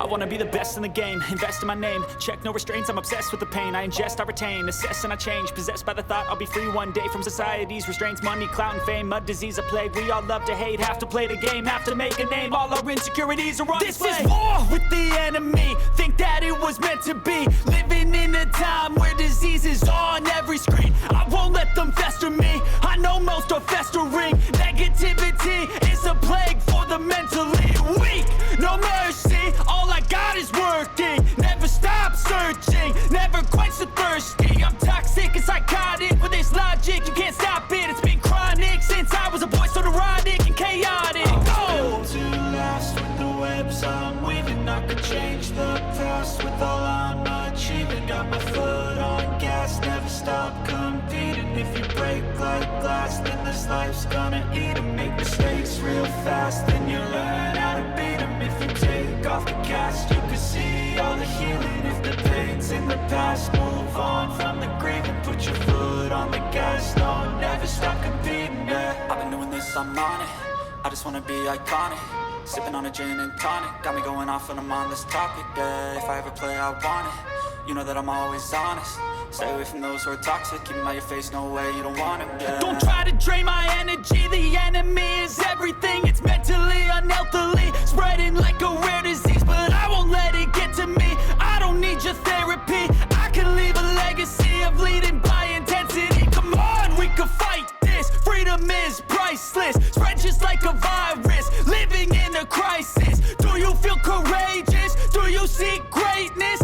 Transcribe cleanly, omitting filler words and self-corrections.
wanna be the best in the game, invest in my name, check no restraints, I'm obsessed with the pain. I ingest, I retain, assess and I change, possessed by the thought I'll be free one day from society's restraints. Money, clout and fame, mud, disease, a plague. We all love to hate, have to play the game, have to make a name. All our insecurities are on display. This is war with the enemy, think that it was meant to be. Living in a time where disease is on every screen. I won't let them fester me, I know most are festering. Negativity is a plague for the mentally weak. No mercy, all I got is working. Never stop searching, never quench the thirsty. I'm toxic and psychotic with this logic, you can't stop it. It's been chronic since I was a boy, so neurotic and chaotic. I'm built to last with the webs I'm weaving. I could change the past with all I'm achieving. Got my foot on gas, never stop competing. If you break like glass, then this life's gonna eat 'em. Make mistakes real fast, then you learn how to beat 'em. If you take off the cast, you can see all the healing. If the pain's in the past, move on from the grieving. Put your foot on the gas, no, never stop competing, yeah. I've been doing this, I'm on it, I just wanna be iconic. Sipping on a gin and tonic, got me going off when I'm on this topic, yeah. If I ever play, I want it, you know that I'm always honest. Stay away from those who are toxic, keep them out your face, no way, you don't want it, yeah. Don't try to drain my energy, the enemy is everything. It's mentally, unhealthily, spreading like a rare disease. But I won't let it get to me, I don't need your therapy. I can leave a legacy of leading by intensity. Come on, we can fight this, freedom is priceless. Spread just like a virus, living in a crisis. Do you feel courageous? Do you seek greatness?